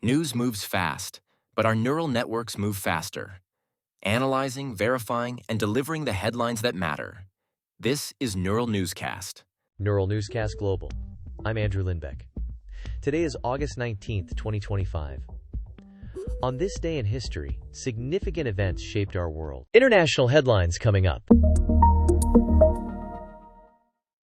News moves fast, but our neural networks move faster, analyzing, verifying, and delivering the headlines that matter. This is Neural Newscast. Neural Newscast Global. I'm Andrew Lindbeck. Today is August 19th, 2025. On this day in history, significant events shaped our world. International headlines coming up.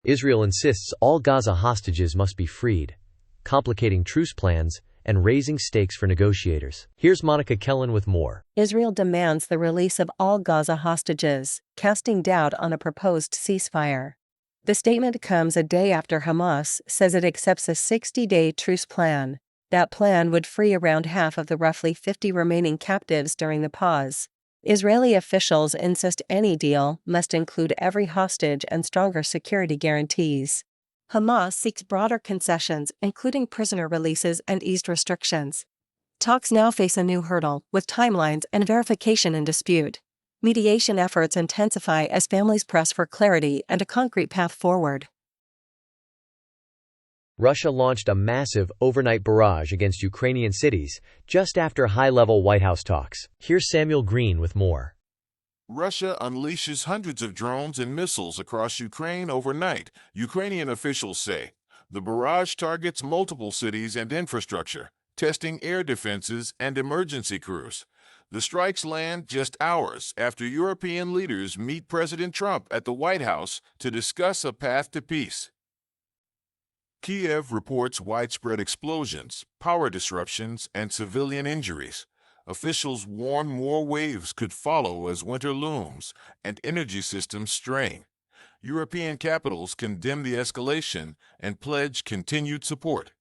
Israel insists all Gaza hostages must be freed, complicating truce plans and raising stakes for negotiators. Here's Monica Kellen with more. Israel demands the release of all Gaza hostages, casting doubt on a proposed ceasefire. The statement comes a day after Hamas says it accepts a 60-day truce plan. That plan would free around half of the roughly 50 remaining captives during the pause. Israeli officials insist any deal must include every hostage and stronger security guarantees. Hamas seeks broader concessions, including prisoner releases and eased restrictions. Talks now face a new hurdle, with timelines and verification in dispute. Mediation efforts intensify as families press for clarity and a concrete path forward. Russia launched a massive overnight barrage against Ukrainian cities just after high-level White House talks. Here's Samuel Green with more. Russia unleashes hundreds of drones and missiles across Ukraine overnight, Ukrainian officials say. The barrage targets multiple cities and infrastructure, testing air defenses and emergency crews. The strikes land just hours after European leaders meet President Trump at the White House to discuss a path to peace. Kiev reports widespread explosions, power disruptions, and civilian injuries. Officials warn more waves could follow as winter looms and energy systems strain. European capitals condemn the escalation and pledge continued support.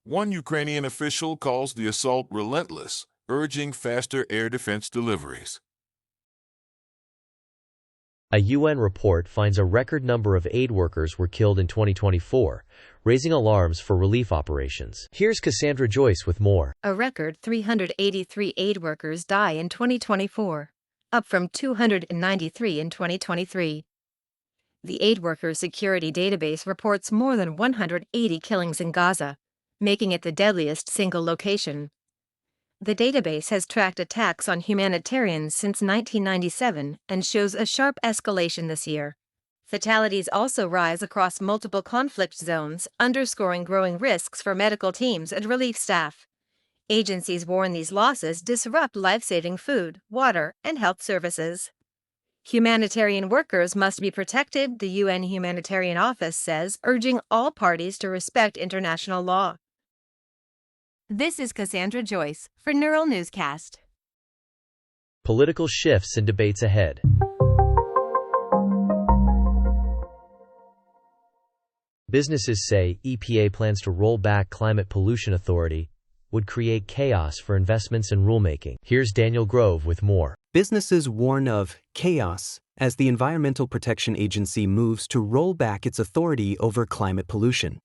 One Ukrainian official calls the assault relentless, urging faster air defense deliveries. A UN report finds a record number of aid workers were killed in 2024, raising alarms for relief operations. Here's Cassandra Joyce with more. A record 383 aid workers die in 2024, up from 293 in 2023. The Aid Workers Security Database reports more than 180 killings in Gaza, making it the deadliest single location. The database has tracked attacks on humanitarians since 1997 and shows a sharp escalation this year. Fatalities also rise across multiple conflict zones, underscoring growing risks for medical teams and relief staff. Agencies warn these losses disrupt life-saving food, water, and health services. Humanitarian workers must be protected, the UN Humanitarian Office says, urging all parties to respect international law. This is Cassandra Joyce for Neural Newscast. Political shifts and debates ahead. Businesses say EPA plans to roll back Climate Pollution Authority would create chaos for investments and rulemaking. Here's Daniel Grove with more. Businesses warn of chaos as the Environmental Protection Agency moves to roll back its authority over climate pollution.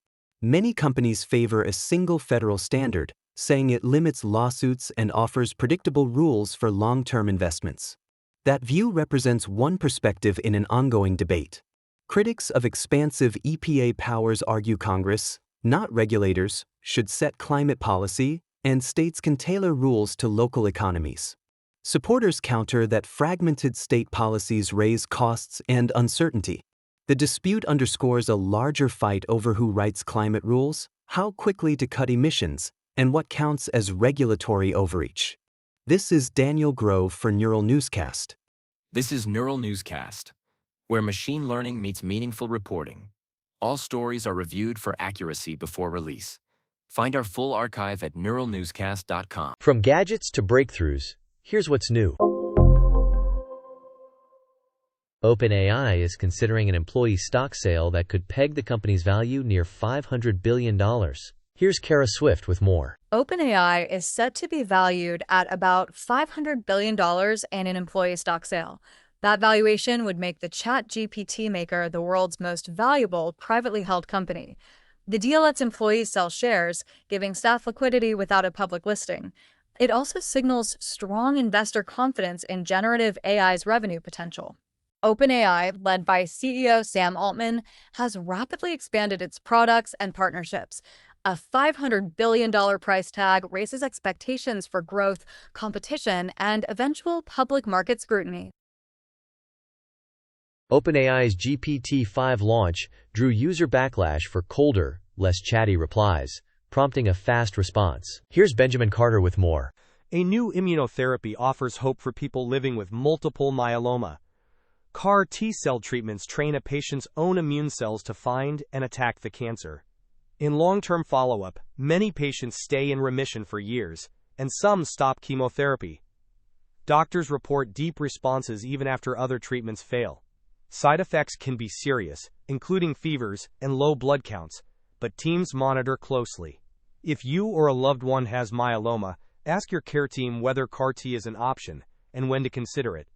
Many companies favor a single federal standard, saying it limits lawsuits and offers predictable rules for long-term investments. That view represents one perspective in an ongoing debate. Critics of expansive EPA powers argue Congress, not regulators, should set climate policy, and states can tailor rules to local economies. Supporters counter that fragmented state policies raise costs and uncertainty. The dispute underscores a larger fight over who writes climate rules, how quickly to cut emissions, and what counts as regulatory overreach. This is Daniel Grove for Neural Newscast. This is Neural Newscast, where machine learning meets meaningful reporting. All stories are reviewed for accuracy before release. Find our full archive at neuralnewscast.com. From gadgets to breakthroughs, here's what's new. OpenAI is considering an employee stock sale that could peg the company's value near $500 billion. Here's Kara Swift with more. OpenAI is set to be valued at about $500 billion in an employee stock sale. That valuation would make the ChatGPT maker the world's most valuable privately held company. The deal lets employees sell shares, giving staff liquidity without a public listing. It also signals strong investor confidence in generative AI's revenue potential. OpenAI, led by CEO Sam Altman, has rapidly expanded its products and partnerships. A $500 billion price tag raises expectations for growth, competition, and eventual public market scrutiny. OpenAI's GPT-5 launch drew user backlash for colder, less chatty replies, prompting a fast response. Here's Benjamin Carter with more. A new immunotherapy offers hope for people living with multiple myeloma. CAR T-cell treatments train a patient's own immune cells to find and attack the cancer. In long-term follow-up, many patients stay in remission for years, and some stop chemotherapy. Doctors report deep responses even after other treatments fail. Side effects can be serious, including fevers and low blood counts, but teams monitor closely. If you or a loved one has myeloma, ask your care team whether CAR T is an option and when to consider it.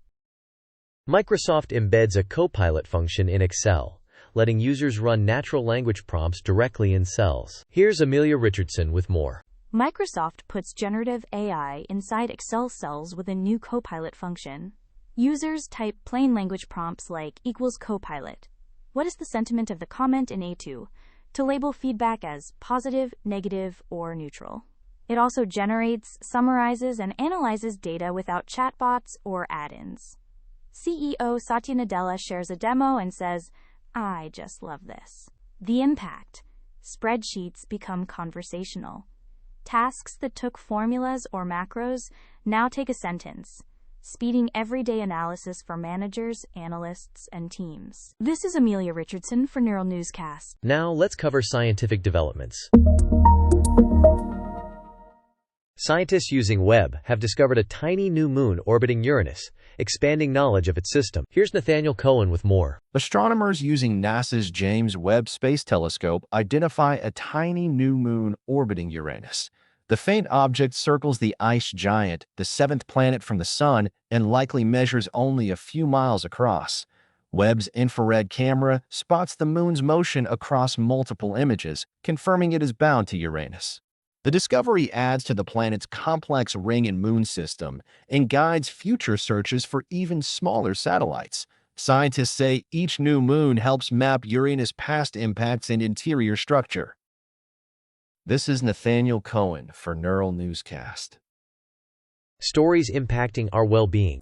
Microsoft embeds a Copilot function in Excel, letting users run natural language prompts directly in cells. Here's Amelia Richardson with more. Microsoft puts generative AI inside Excel cells with a new Copilot function. Users type plain language prompts like =Copilot. What is the sentiment of the comment in A2? To label feedback as positive, negative, or neutral. It also generates, summarizes, and analyzes data without chatbots or add-ins. CEO Satya Nadella shares a demo and says, "I just love this." The impact: spreadsheets become conversational. Tasks that took formulas or macros now take a sentence, speeding everyday analysis for managers, analysts, and teams. This is Amelia Richardson for Neural Newscast. Now let's cover scientific developments. Scientists using Webb have discovered a tiny new moon orbiting Uranus, expanding knowledge of its system. Here's Nathaniel Cohen with more. Astronomers using NASA's James Webb Space Telescope identify a tiny new moon orbiting Uranus. The faint object circles the ice giant, the seventh planet from the Sun, and likely measures only a few miles across. Webb's infrared camera spots the moon's motion across multiple images, confirming it is bound to Uranus. The discovery adds to the planet's complex ring and moon system and guides future searches for even smaller satellites. Scientists say each new moon helps map Uranus' past impacts and interior structure. This is Nathaniel Cohen for Neural Newscast. Stories impacting our well-being.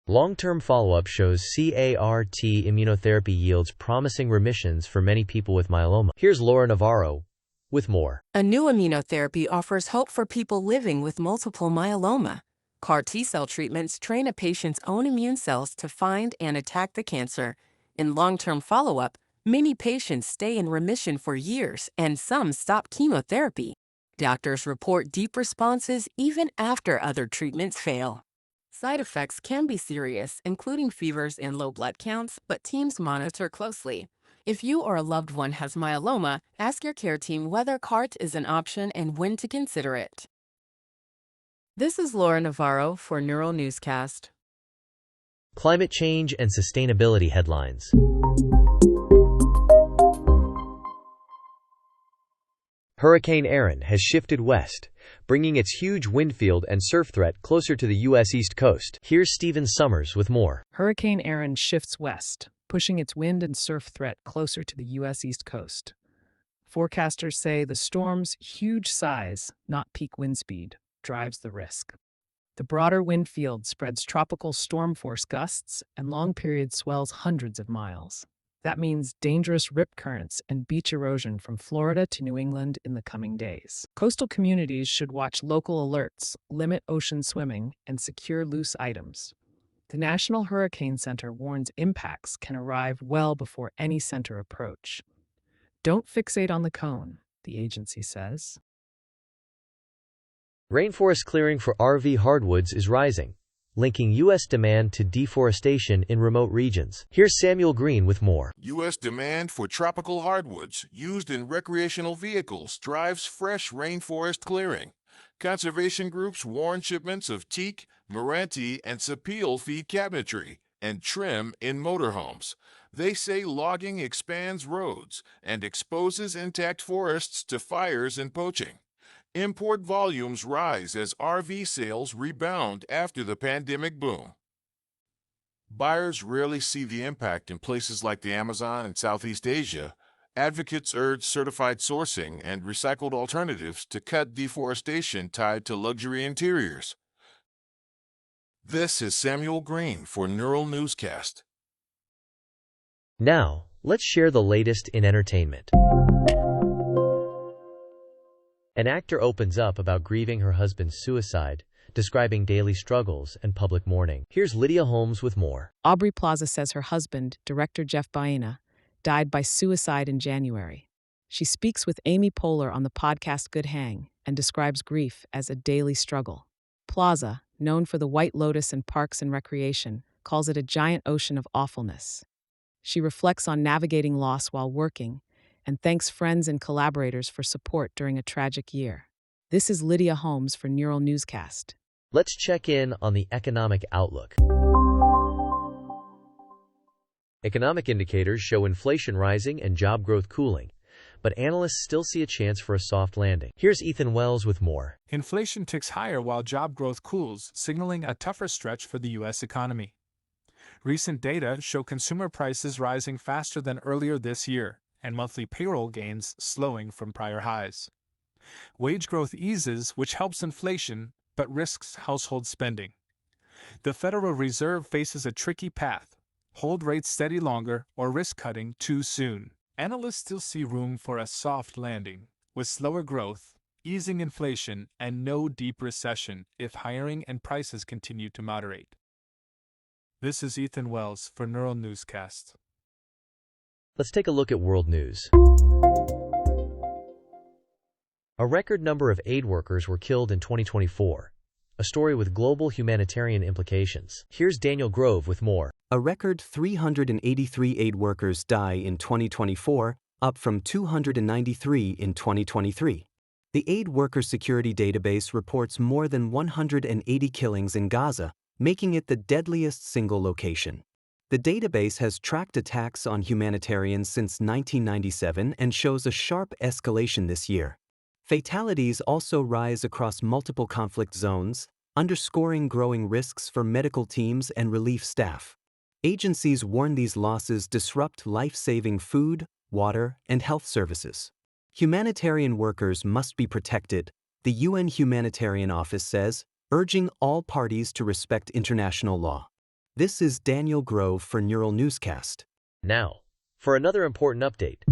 Long-term follow-up shows CAR T immunotherapy yields promising remissions for many people with myeloma. Here's Laura Navarro with more. A new immunotherapy offers hope for people living with multiple myeloma. CAR T-cell treatments train a patient's own immune cells to find and attack the cancer. In long-term follow-up, many patients stay in remission for years, and some stop chemotherapy. Doctors report deep responses even after other treatments fail. Side effects can be serious, including fevers and low blood counts, but teams monitor closely. If you or a loved one has myeloma, ask your care team whether CAR-T is an option and when to consider it. This is Laura Navarro for Neural Newscast. Climate change and sustainability headlines. Hurricane Erin has shifted west, bringing its huge wind field and surf threat closer to the U.S. East Coast. Here's Stephen Summers with more. Hurricane Erin shifts west, pushing its wind and surf threat closer to the U.S. East Coast. Forecasters say the storm's huge size, not peak wind speed, drives the risk. The broader wind field spreads tropical storm force gusts and long-period swells hundreds of miles. That means dangerous rip currents and beach erosion from Florida to New England in the coming days. Coastal communities should watch local alerts, limit ocean swimming, and secure loose items. The National Hurricane Center warns impacts can arrive well before any center approach. Don't fixate on the cone, the agency says. Rainforest clearing for RV hardwoods is rising, linking U.S. demand to deforestation in remote regions. Here's Samuel Green with more. U.S. demand for tropical hardwoods used in recreational vehicles drives fresh rainforest clearing. Conservation groups warn shipments of teak, meranti, and sapele feed cabinetry and trim in motorhomes. They say logging expands roads and exposes intact forests to fires and poaching. Import volumes rise as RV sales rebound after the pandemic boom. Buyers rarely see the impact in places like the Amazon and Southeast Asia. Advocates urge certified sourcing and recycled alternatives to cut deforestation tied to luxury interiors. This is Samuel Green for Neural Newscast. Now, let's share the latest in entertainment. An actor opens up about grieving her husband's suicide, describing daily struggles and public mourning. Here's Lydia Holmes with more. Aubrey Plaza says her husband, director Jeff Baena, died by suicide in January. She speaks with Amy Poehler on the podcast Good Hang and describes grief as a daily struggle. Plaza, known for the White Lotus and Parks and Recreation, calls it a giant ocean of awfulness. She reflects on navigating loss while working and thanks friends and collaborators for support during a tragic year. This is Lydia Holmes for Neural Newscast. Let's check in on the economic outlook. Economic indicators show inflation rising and job growth cooling, but analysts still see a chance for a soft landing. Here's Ethan Wells with more. Inflation ticks higher while job growth cools, signaling a tougher stretch for the U.S. economy. Recent data show consumer prices rising faster than earlier this year, and monthly payroll gains slowing from prior highs. Wage growth eases, which helps inflation, but risks household spending. The Federal Reserve faces a tricky path: hold rates steady longer or risk cutting too soon. Analysts still see room for a soft landing, with slower growth, easing inflation, and no deep recession if hiring and prices continue to moderate. This is Ethan Wells for Neural Newscast. Let's take a look at world news. A record number of aid workers were killed in 2024, a story with global humanitarian implications. Here's Daniel Grove with more. A record 383 aid workers die in 2024, up from 293 in 2023. The Aid Worker Security Database reports more than 180 killings in Gaza, making it the deadliest single location. The database has tracked attacks on humanitarians since 1997 and shows a sharp escalation this year. Fatalities also rise across multiple conflict zones, underscoring growing risks for medical teams and relief staff. Agencies warn these losses disrupt life-saving food, water, and health services. Humanitarian workers must be protected, the UN Humanitarian Office says, urging all parties to respect international law. This is Daniel Grove for Neural Newscast. Now, for another important update.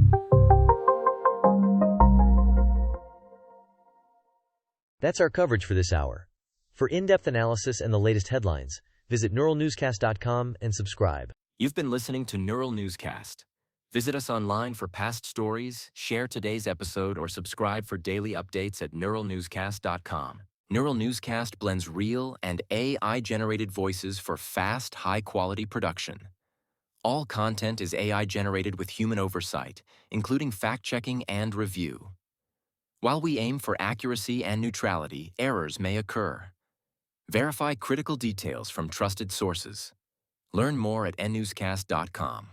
That's our coverage for this hour. For in-depth analysis and the latest headlines, visit neuralnewscast.com and subscribe. You've been listening to Neural Newscast. Visit us online for past stories, share today's episode, or subscribe for daily updates at neuralnewscast.com. Neural Newscast blends real and AI-generated voices for fast, high-quality production. All content is AI-generated with human oversight, including fact-checking and review. While we aim for accuracy and neutrality, errors may occur. Verify critical details from trusted sources. Learn more at nnewscast.com.